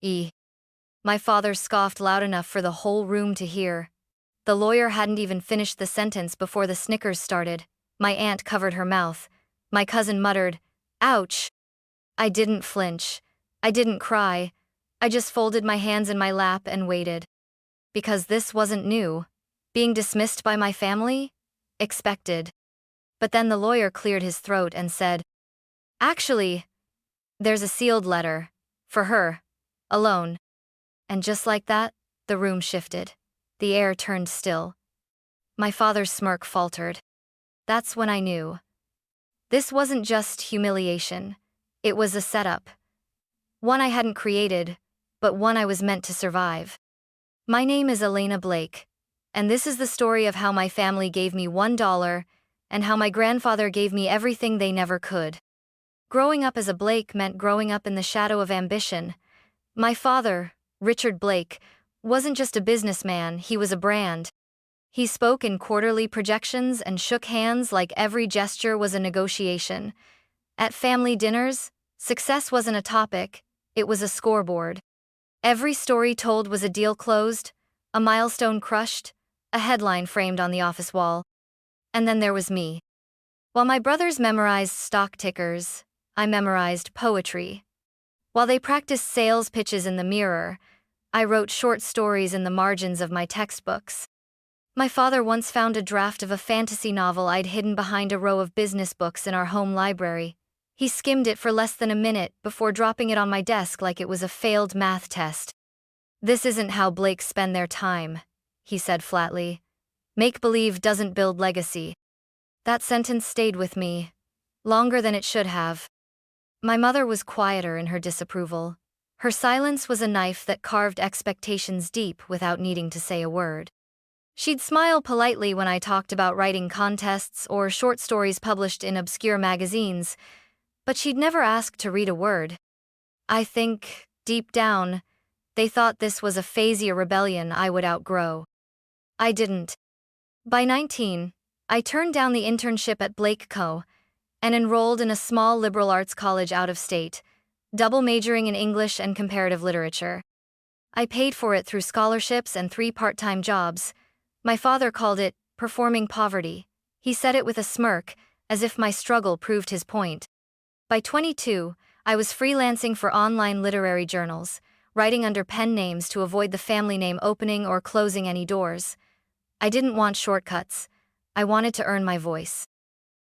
My father scoffed loud enough for the whole room to hear. The lawyer hadn't even finished the sentence before the snickers started. My aunt covered her mouth. My cousin muttered, "Ouch." I didn't flinch. I didn't cry. I just folded my hands in my lap and waited. Because this wasn't new. Being dismissed by my family? Expected. But then the lawyer cleared his throat and said, "Actually, there's a sealed letter. For her. Alone." And just like that, the room shifted. The air turned still. My father's smirk faltered. That's when I knew. This wasn't just humiliation. It was a setup. One I hadn't created, but one I was meant to survive. My name is Elena Blake, and this is the story of how my family gave me $1 and how my grandfather gave me everything they never could. Growing up as a Blake meant growing up in the shadow of ambition. My father, Richard Blake, wasn't just a businessman, he was a brand. He spoke in quarterly projections and shook hands like every gesture was a negotiation. At family dinners, success wasn't a topic, it was a scoreboard. Every story told was a deal closed, a milestone crushed, a headline framed on the office wall. And then there was me. While my brothers memorized stock tickers, I memorized poetry. While they practiced sales pitches in the mirror, I wrote short stories in the margins of my textbooks. My father once found a draft of a fantasy novel I'd hidden behind a row of business books in our home library. He skimmed it for less than a minute before dropping it on my desk like it was a failed math test. "This isn't how Blakes spend their time," he said flatly. "Make-believe doesn't build legacy." That sentence stayed with me, longer than it should have. My mother was quieter in her disapproval. Her silence was a knife that carved expectations deep without needing to say a word. She'd smile politely when I talked about writing contests or short stories published in obscure magazines, but she'd never ask to read a word. I think, deep down, they thought this was a phase of rebellion I would outgrow. I didn't. By 19, I turned down the internship at Blake Co. and enrolled in a small liberal arts college out of state, double majoring in English and comparative literature. I paid for it through scholarships and 3 part-time jobs. My father called it performing poverty. He said it with a smirk, as if my struggle proved his point. By 22, I was freelancing for online literary journals, writing under pen names to avoid the family name opening or closing any doors. I didn't want shortcuts. I wanted to earn my voice.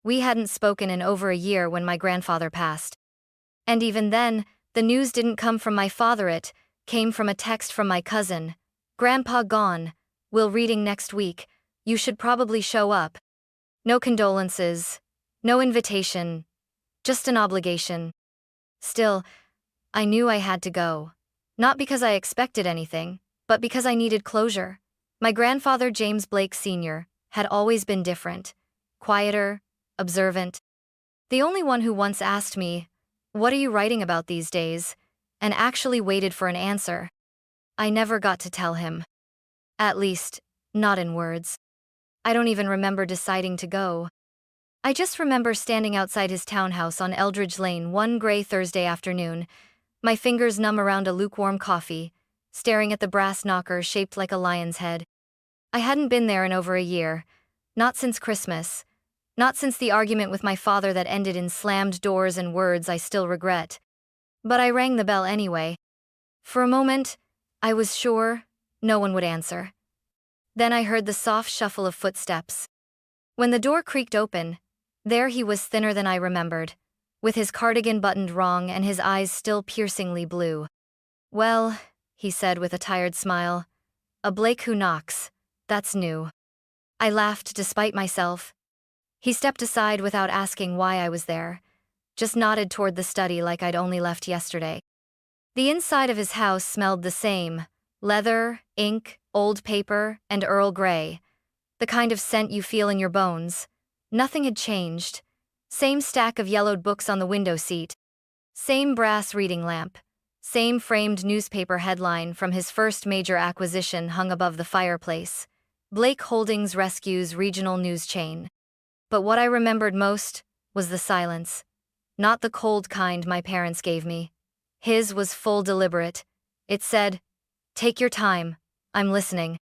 We hadn't spoken in over a year when my grandfather passed. And even then, the news didn't come from my father, it came from a text from my cousin. "Grandpa gone. Will reading next week. You should probably show up." No condolences. No invitation. Just an obligation. Still, I knew I had to go. Not because I expected anything, but because I needed closure. My grandfather, James Blake Sr., had always been different. Quieter, observant. The only one who once asked me, "What are you writing about these days?" and actually waited for an answer. I never got to tell him. At least, not in words. I don't even remember deciding to go. I just remember standing outside his townhouse on Eldridge Lane one gray Thursday afternoon, my fingers numb around a lukewarm coffee, staring at the brass knocker shaped like a lion's head. I hadn't been there in over a year, not since Christmas, not since the argument with my father that ended in slammed doors and words I still regret. But I rang the bell anyway. For a moment, I was sure no one would answer. Then I heard the soft shuffle of footsteps. When the door creaked open, there he was, thinner than I remembered, with his cardigan buttoned wrong and his eyes still piercingly blue. "Well," he said with a tired smile, "a Blake who knocks, that's new." I laughed despite myself. He stepped aside without asking why I was there, just nodded toward the study like I'd only left yesterday. The inside of his house smelled the same: leather, ink, old paper, and Earl Grey. The kind of scent you feel in your bones. Nothing had changed. Same stack of yellowed books on the window seat. Same brass reading lamp. Same framed newspaper headline from his first major acquisition hung above the fireplace. Blake Holdings rescues regional news chain. But what I remembered most was the silence. Not the cold kind my parents gave me. His was full, deliberate. It said, "Take your time, I'm listening."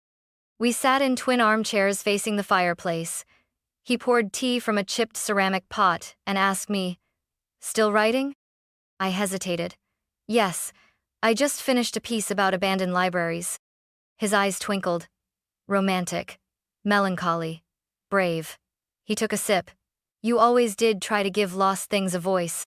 We sat in twin armchairs facing the fireplace. He poured tea from a chipped ceramic pot and asked me, "Still writing?" I hesitated. "Yes, I just finished a piece about abandoned libraries." His eyes twinkled. Romantic, melancholy, brave. He took a sip. "You always did try to give lost things a voice."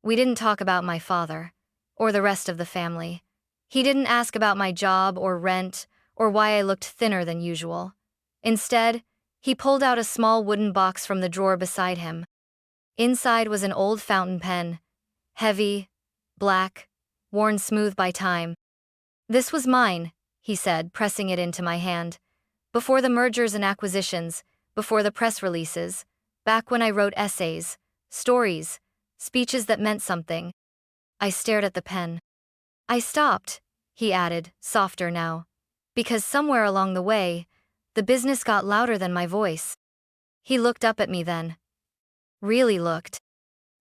We didn't talk about my father, or the rest of the family. He didn't ask about my job or rent, or why I looked thinner than usual. Instead, he pulled out a small wooden box from the drawer beside him. Inside was an old fountain pen, heavy, black, worn smooth by time. "This was mine," he said, pressing it into my hand. "Before the mergers and acquisitions, before the press releases, back when I wrote essays, stories, speeches that meant something." I stared at the pen. "I stopped," he added, softer now, "because somewhere along the way, the business got louder than my voice." He looked up at me then. Really looked.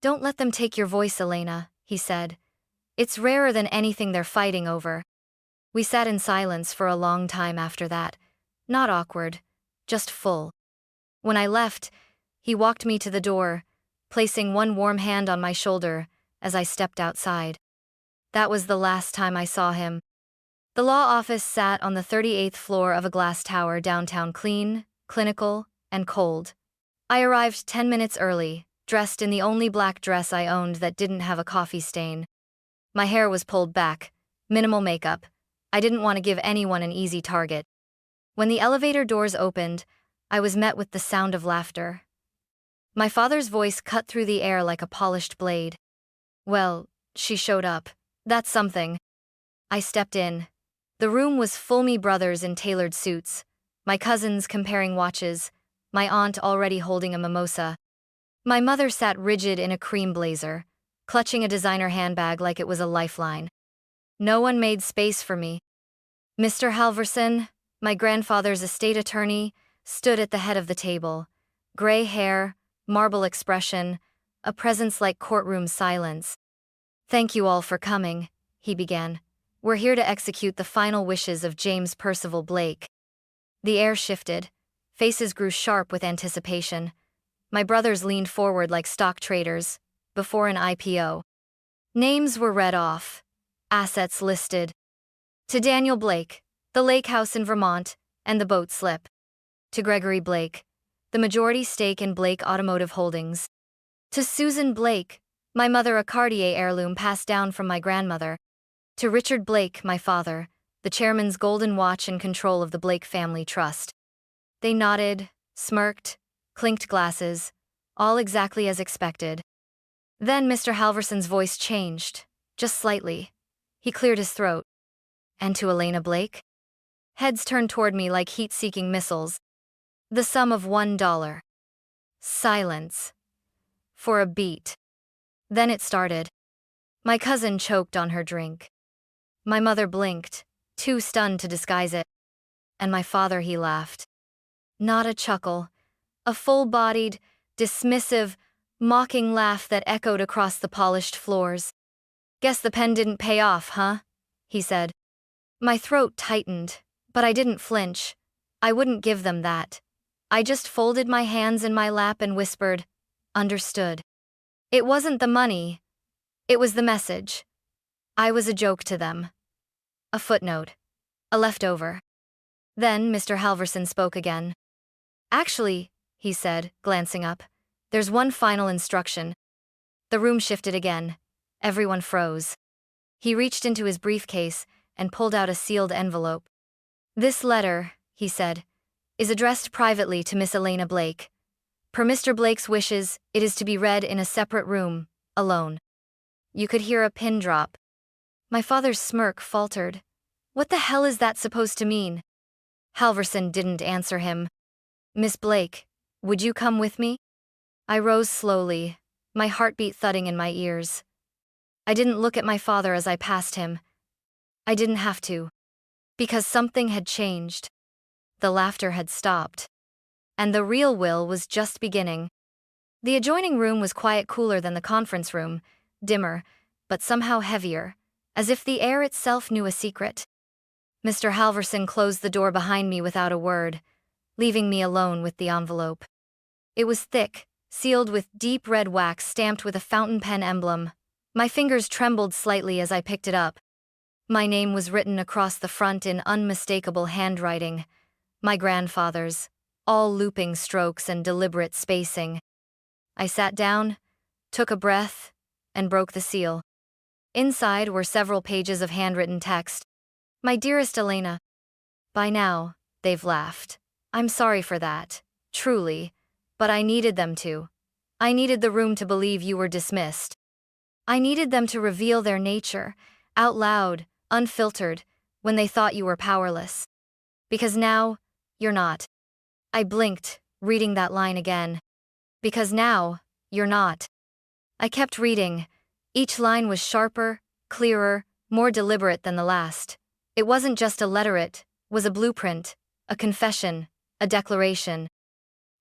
"Don't let them take your voice, Elena," he said. "It's rarer than anything they're fighting over." We sat in silence for a long time after that. Not awkward, just full. When I left, he walked me to the door, placing one warm hand on my shoulder as I stepped outside. That was the last time I saw him. The law office sat on the 38th floor of a glass tower downtown, clean, clinical, and cold. I arrived 10 minutes early, dressed in the only black dress I owned that didn't have a coffee stain. My hair was pulled back, minimal makeup. I didn't want to give anyone an easy target. When the elevator doors opened, I was met with the sound of laughter. My father's voice cut through the air like a polished blade. "Well, she showed up. That's something." I stepped in. The room was full, me brothers in tailored suits, my cousins comparing watches, my aunt already holding a mimosa. My mother sat rigid in a cream blazer, clutching a designer handbag like it was a lifeline. No one made space for me. Mr. Halverson, my grandfather's estate attorney, stood at the head of the table. Gray hair, marble expression, a presence like courtroom silence. "Thank you all for coming," he began. "We're here to execute the final wishes of James Percival Blake." The air shifted. Faces grew sharp with anticipation. My brothers leaned forward like stock traders, before an IPO. Names were read off. Assets listed. To Daniel Blake, the lake house in Vermont, and the boat slip. To Gregory Blake, the majority stake in Blake Automotive Holdings. To Susan Blake, my mother, a Cartier heirloom passed down from my grandmother. To Richard Blake, my father, the chairman's golden watch in control of the Blake Family Trust. They nodded, smirked, clinked glasses, all exactly as expected. Then Mr. Halverson's voice changed, just slightly. He cleared his throat. "And to Elena Blake?" Heads turned toward me like heat-seeking missiles. "The sum of $1. Silence. For a beat. Then it started. My cousin choked on her drink. My mother blinked, too stunned to disguise it. And my father, he laughed. Not a chuckle. A full-bodied, dismissive, mocking laugh that echoed across the polished floors. "Guess the pen didn't pay off, huh?" he said. My throat tightened, but I didn't flinch. I wouldn't give them that. I just folded my hands in my lap and whispered, "Understood." It wasn't the money. It was the message. I was a joke to them. A footnote. A leftover. Then Mr. Halverson spoke again. "Actually," he said, glancing up, "there's one final instruction." The room shifted again. Everyone froze. He reached into his briefcase and pulled out a sealed envelope. "This letter," he said, "is addressed privately to Miss Elena Blake. Per Mr. Blake's wishes, it is to be read in a separate room, alone." You could hear a pin drop. My father's smirk faltered. What the hell is that supposed to mean? Halverson didn't answer him. "Miss Blake, would you come with me?" I rose slowly, my heartbeat thudding in my ears. I didn't look at my father as I passed him. I didn't have to. Because something had changed. The laughter had stopped. And the real Will was just beginning. The adjoining room was quiet, cooler than the conference room, dimmer, but somehow heavier. as if the air itself knew a secret. Mr. Halverson closed the door behind me without a word, leaving me alone with the envelope. It was thick, sealed with deep red wax stamped with a fountain pen emblem. My fingers trembled slightly as I picked it up. My name was written across the front in unmistakable handwriting, my grandfather's, all looping strokes and deliberate spacing. I sat down, took a breath, and broke the seal. Inside were several pages of handwritten text. My dearest Elena. By now, they've laughed. I'm sorry for that, truly, but I needed them to. I needed the room to believe you were dismissed. I needed them to reveal their nature, out loud, unfiltered, when they thought you were powerless. Because now, you're not. I blinked, reading that line again. Because now, you're not. I kept reading. Each line was sharper, clearer, more deliberate than the last. It wasn't just a letter, it was a blueprint, a confession, a declaration.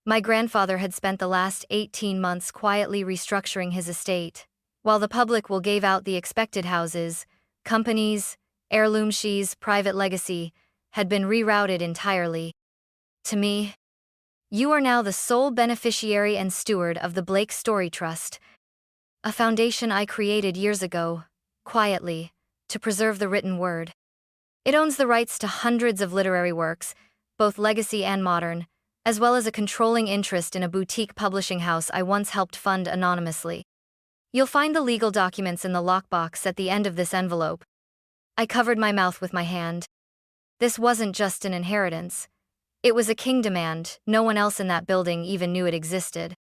My grandfather had spent the last 18 months quietly restructuring his estate. While the public will gave out the expected houses, companies, heirloom sheaves, private legacy, had been rerouted entirely. To me, you are now the sole beneficiary and steward of the Blake Story Trust, a foundation I created years ago, quietly, to preserve the written word. It owns the rights to hundreds of literary works, both legacy and modern, as well as a controlling interest in a boutique publishing house I once helped fund anonymously. You'll find the legal documents in the lockbox at the end of this envelope. I covered my mouth with my hand. This wasn't just an inheritance. It was a kingdom and no one else in that building even knew it existed.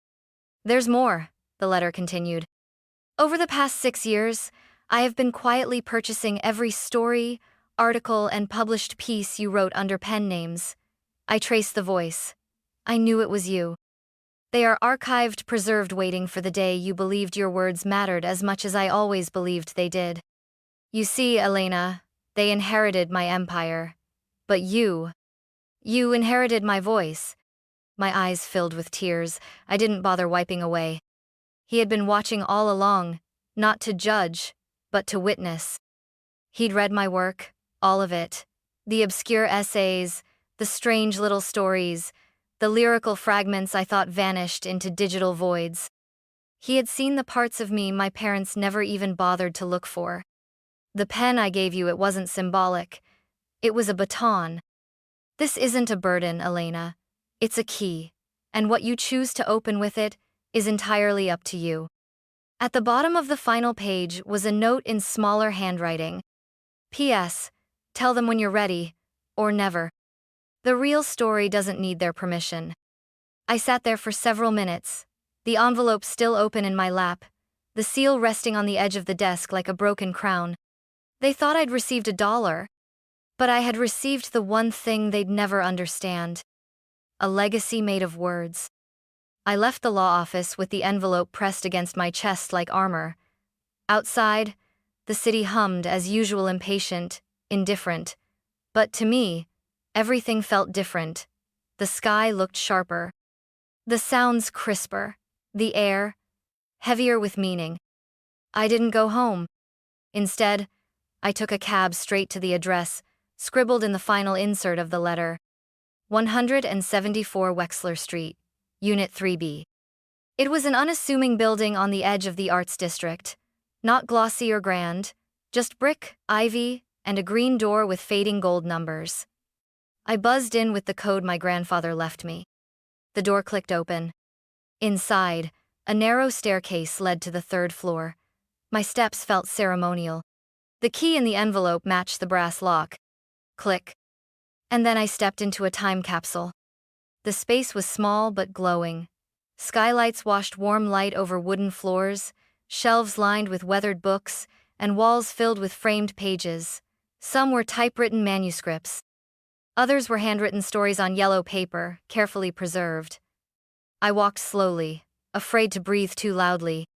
There's more, the letter continued. Over the past 6 years, I have been quietly purchasing every story, article, and published piece you wrote under pen names. I traced the voice. I knew it was you. They are archived, preserved, waiting for the day you believed your words mattered as much as I always believed they did. You see, Elena, they inherited my empire. But you inherited my voice. My eyes filled with tears. I didn't bother wiping away. He had been watching all along, not to judge, but to witness. He'd read my work, all of it. The obscure essays, the strange little stories, the lyrical fragments I thought vanished into digital voids. He had seen the parts of me my parents never even bothered to look for. The pen I gave you, it wasn't symbolic. It was a baton. This isn't a burden, Elena. It's a key, and what you choose to open with it is entirely up to you. At the bottom of the final page was a note in smaller handwriting. P.S. Tell them when you're ready, or never. The real story doesn't need their permission. I sat there for several minutes, the envelope still open in my lap, the seal resting on the edge of the desk like a broken crown. They thought I'd received $1, but I had received the one thing they'd never understand. A legacy made of words. I left the law office with the envelope pressed against my chest like armor. Outside, the city hummed as usual, impatient, indifferent. But to me, everything felt different. The sky looked sharper. The sounds crisper. The air, heavier with meaning. I didn't go home. Instead, I took a cab straight to the address, scribbled in the final insert of the letter. 174 Wexler Street, Unit 3B. It was an unassuming building on the edge of the Arts District. Not glossy or grand, just brick, ivy, and a green door with fading gold numbers. I buzzed in with the code my grandfather left me. The door clicked open. Inside, a narrow staircase led to the 3rd floor. My steps felt ceremonial. The key in the envelope matched the brass lock. Click. And then I stepped into a time capsule. The space was small but glowing. Skylights washed warm light over wooden floors, shelves lined with weathered books, and walls filled with framed pages. Some were typewritten manuscripts. Others were handwritten stories on yellow paper, carefully preserved. I walked slowly, afraid to breathe too loudly.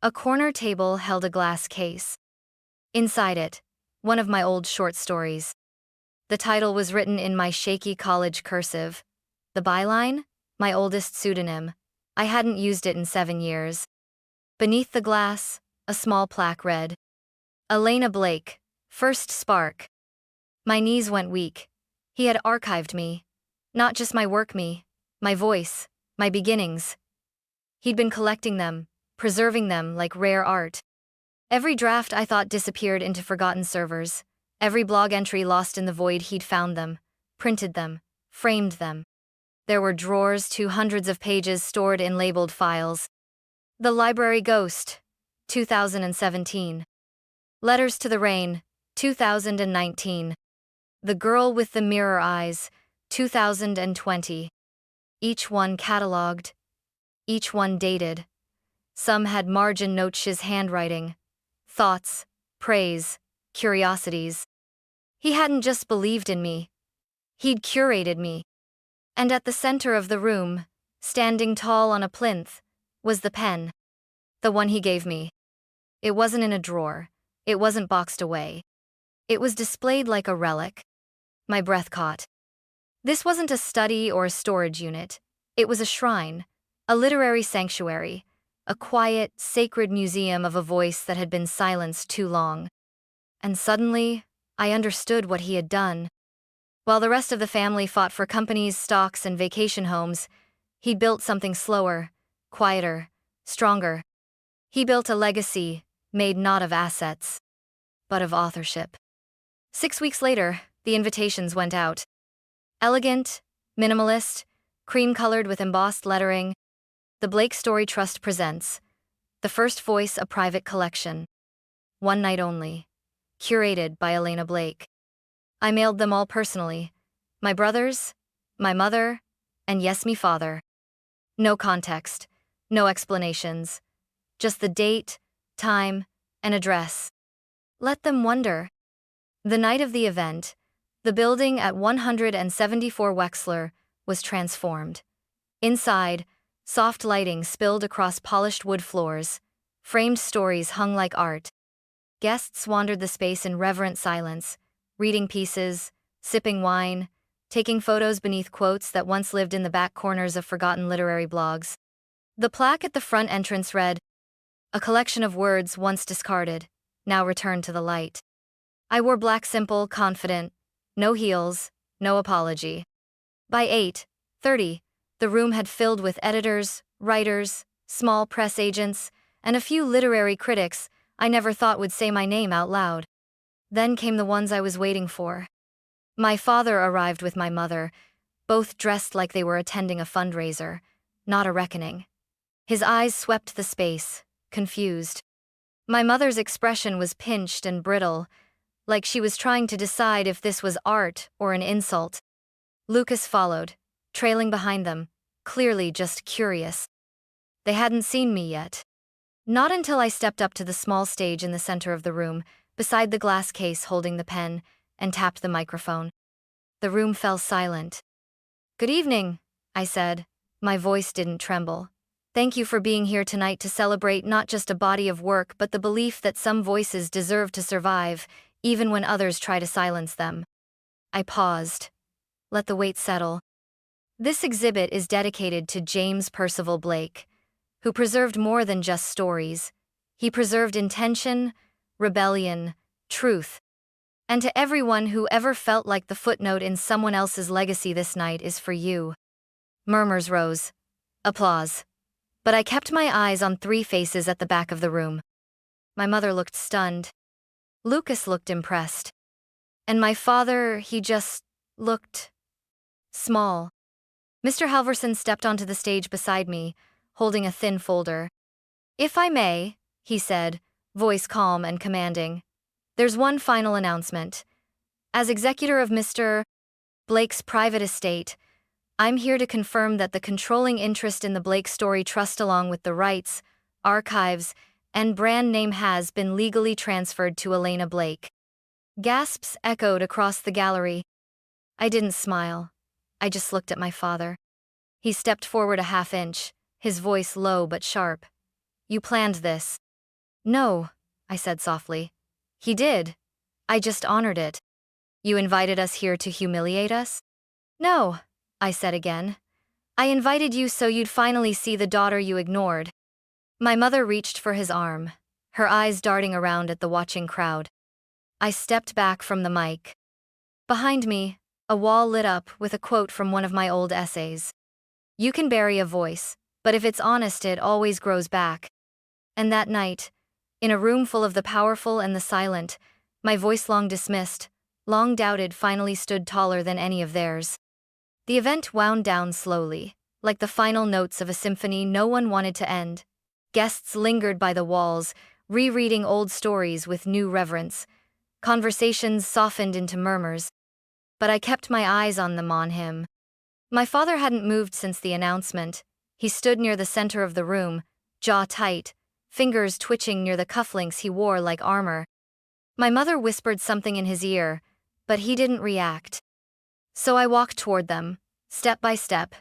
A corner table held a glass case. Inside it, one of my old short stories. The title was written in my shaky college cursive. The byline? My oldest pseudonym. I hadn't used it in 7 years. Beneath the glass, a small plaque read, Elena Blake. First spark. My knees went weak. He had archived me. Not just my work me, my voice, my beginnings. He'd been collecting them, preserving them like rare art. Every draft I thought disappeared into forgotten servers. Every blog entry lost in the void, he'd found them, printed them, framed them. There were drawers to hundreds of pages stored in labeled files. The Library Ghost, 2017. Letters to the Rain, 2019. The Girl with the Mirror Eyes, 2020. Each one catalogued. Each one dated. Some had margin notes his handwriting. Thoughts, praise, curiosities. He hadn't just believed in me. He'd curated me. And at the center of the room, standing tall on a plinth, was the pen. The one he gave me. It wasn't in a drawer. It wasn't boxed away. It was displayed like a relic. My breath caught. This wasn't a study or a storage unit. It was a shrine, a literary sanctuary, a quiet, sacred museum of a voice that had been silenced too long. And suddenly, I understood what he had done. While the rest of the family fought for companies, stocks, and vacation homes, he built something slower, quieter, stronger. He built a legacy, made not of assets, but of authorship. 6 weeks later, the invitations went out. Elegant, minimalist, cream-colored with embossed lettering. The Blake Story Trust presents The First Voice, a Private Collection. One night only. Curated by Elena Blake. I mailed them all personally. My brothers, my mother, and yes, me father. No context, no explanations. Just the date, time, and address. Let them wonder. The night of the event, the building at 174 Wexler was transformed. Inside, soft lighting spilled across polished wood floors, framed stories hung like art. Guests wandered the space in reverent silence, reading pieces, sipping wine, taking photos beneath quotes that once lived in the back corners of forgotten literary blogs. The plaque at the front entrance read, "A collection of words once discarded, now returned to the light." I wore black, simple, confident, no heels, no apology. By 8:30, the room had filled with editors, writers, small press agents, and a few literary critics I never thought would say my name out loud. Then came the ones I was waiting for. My father arrived with my mother, both dressed like they were attending a fundraiser, not a reckoning. His eyes swept the space, confused. My mother's expression was pinched and brittle, like she was trying to decide if this was art or an insult. Lucas followed, trailing behind them, clearly just curious. They hadn't seen me yet. Not until I stepped up to the small stage in the center of the room, beside the glass case holding the pen, and tapped the microphone. The room fell silent. "Good evening," I said. My voice didn't tremble. "Thank you for being here tonight to celebrate not just a body of work but the belief that some voices deserve to survive, even when others try to silence them." I paused. Let the weight settle. This exhibit is dedicated to James Percival Blake, who preserved more than just stories. He preserved intention, rebellion, truth. And to everyone who ever felt like the footnote in someone else's legacy, this night is for you. Murmurs rose. Applause. But I kept my eyes on 3 faces at the back of the room. My mother looked stunned. Lucas looked impressed. And my father, he just looked small. Mr. Halverson stepped onto the stage beside me, holding a thin folder. "If I may," he said, voice calm and commanding, "there's one final announcement. As executor of Mr. Blake's private estate, I'm here to confirm that the controlling interest in the Blake Story Trust, along with the rights, archives, and brand name, has been legally transferred to Elena Blake." Gasps echoed across the gallery. I didn't smile. I just looked at my father. He stepped forward a half-inch, his voice low but sharp. "You planned this." "No," I said softly. "He did. I just honored it." "You invited us here to humiliate us?" "No," I said again. "I invited you so you'd finally see the daughter you ignored." My mother reached for his arm. her eyes darting around at the watching crowd. I stepped back from the mic. Behind me, a wall lit up with a quote from one of my old essays. "You can bury a voice, but if it's honest, it always grows back." And that night, in a room full of the powerful and the silent, my voice long dismissed, long doubted, finally stood taller than any of theirs. The event wound down slowly, like the final notes of a symphony no one wanted to end. Guests lingered by the walls, rereading old stories with new reverence. Conversations softened into murmurs. But I kept my eyes on him. My father hadn't moved since the announcement. He stood near the center of the room, jaw tight, fingers twitching near the cufflinks he wore like armor. My mother whispered something in his ear, but he didn't react. So I walked toward them, step by step.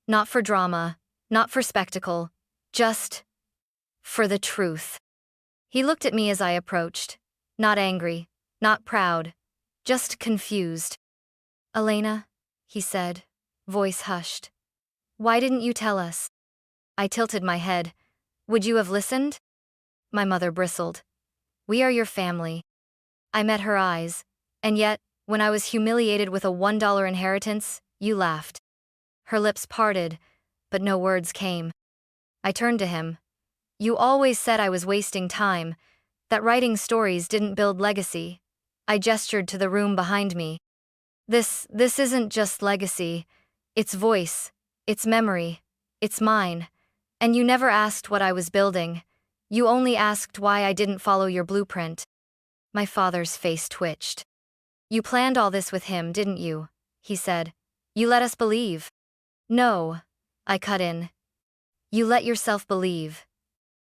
Not for drama, not for spectacle, just for the truth. He looked at me as I approached, not angry, not proud, just confused. "Elena," he said, voice hushed. "Why didn't you tell us?" I tilted my head. "Would you have listened?" My mother bristled. "We are your family." I met her eyes, and yet, when I was humiliated with a $1 inheritance, you laughed. Her lips parted, but no words came. I turned to him. "You always said I was wasting time, that writing stories didn't build legacy." I gestured to the room behind me. This isn't just legacy. It's voice, it's memory, it's mine. And you never asked what I was building. You only asked why I didn't follow your blueprint." My father's face twitched. "You planned all this with him, didn't you?" he said. "You let us believe." "No," I cut in. "You let yourself believe.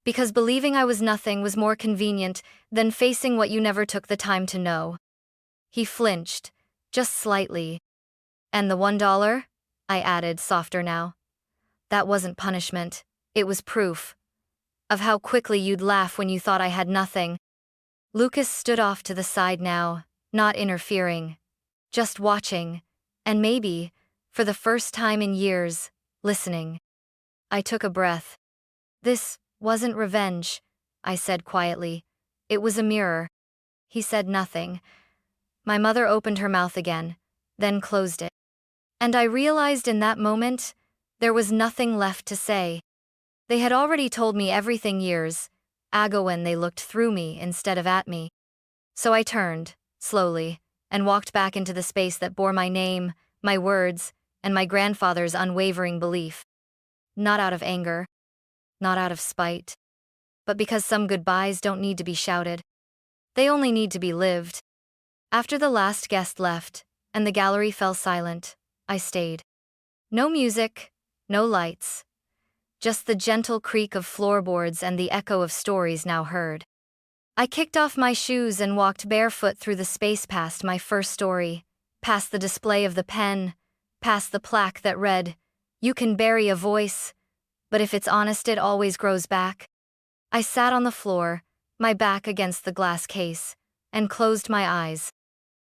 Because believing I was nothing was more convenient than facing what you never took the time to know." He flinched, just slightly. "And the $1?" I added, softer now. "That wasn't punishment, it was proof of how quickly you'd laugh when you thought I had nothing." Lucas stood off to the side now, not interfering, just watching, and maybe, for the first time in years, listening. I took a breath. "This wasn't revenge," I said quietly. "It was a mirror." He said nothing. My mother opened her mouth again, then closed it. And I realized in that moment, there was nothing left to say. They had already told me everything years ago when they looked through me instead of at me. So I turned, slowly, and walked back into the space that bore my name, my words, and my grandfather's unwavering belief. Not out of anger, not out of spite, but because some goodbyes don't need to be shouted. They only need to be lived. After the last guest left, and the gallery fell silent, I stayed. No music, no lights. Just the gentle creak of floorboards and the echo of stories now heard. I kicked off my shoes and walked barefoot through the space past my first story, past the display of the pen, past the plaque that read, "You can bury a voice, but if it's honest it always grows back." I sat on the floor, my back against the glass case, and closed my eyes.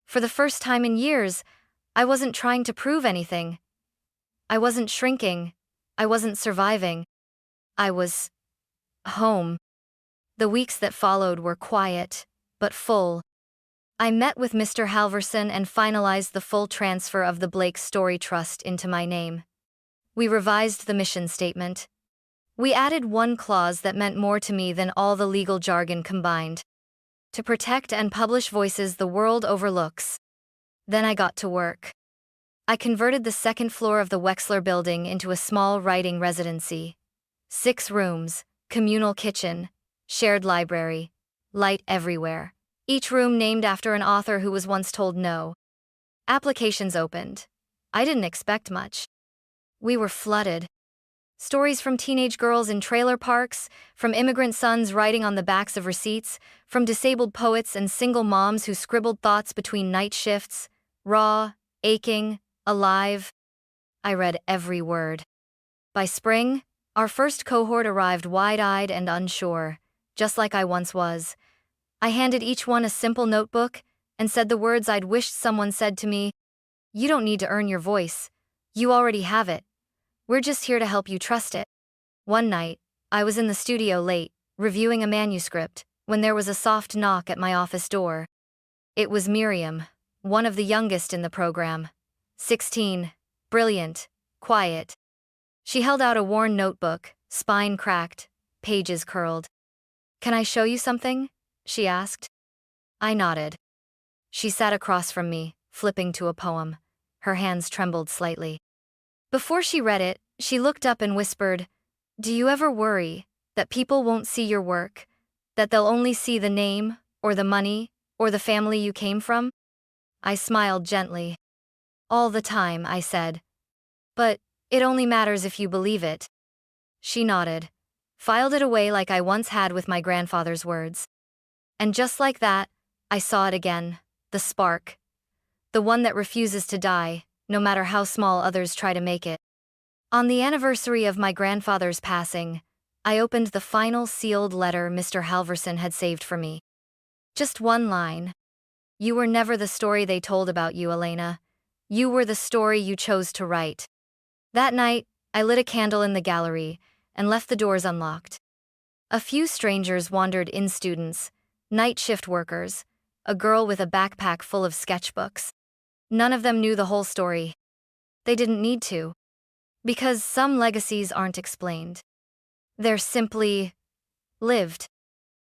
For the first time in years, I wasn't trying to prove anything. I wasn't shrinking. I wasn't surviving. I was home. The weeks that followed were quiet, but full. I met with Mr. Halverson and finalized the full transfer of the Blake Story Trust into my name. We revised the mission statement. We added one clause that meant more to me than all the legal jargon combined: to protect and publish voices the world overlooks. Then I got to work. I converted the second floor of the Wexler building into a small writing residency. 6 rooms, communal kitchen, shared library, light everywhere. Each room named after an author who was once told no. Applications opened. I didn't expect much. We were flooded. Stories from teenage girls in trailer parks, from immigrant sons writing on the backs of receipts, from disabled poets and single moms who scribbled thoughts between night shifts, raw, aching, alive. I read every word. By spring, our first cohort arrived wide-eyed and unsure, just like I once was. I handed each one a simple notebook and said the words I'd wished someone said to me: "You don't need to earn your voice. You already have it. We're just here to help you trust it." One night, I was in the studio late, reviewing a manuscript, when there was a soft knock at my office door. It was Miriam, one of the youngest in the program. 16, brilliant, quiet. She held out a worn notebook, spine cracked, pages curled. "Can I show you something?" she asked. I nodded. She sat across from me, flipping to a poem. Her hands trembled slightly. Before she read it, she looked up and whispered, "Do you ever worry that people won't see your work? That they'll only see the name, or the money, or the family you came from?" I smiled gently. "All the time," I said. "But it only matters if you believe it." She nodded, filed it away like I once had with my grandfather's words. And just like that, I saw it again, the spark. The one that refuses to die, no matter how small others try to make it. On the anniversary of my grandfather's passing, I opened the final sealed letter Mr. Halverson had saved for me. Just one line. "You were never the story they told about you, Elena. You were the story you chose to write." That night, I lit a candle in the gallery and left the doors unlocked. A few strangers wandered in, students, night shift workers, a girl with a backpack full of sketchbooks. None of them knew the whole story. They didn't need to. Because some legacies aren't explained. They're simply lived.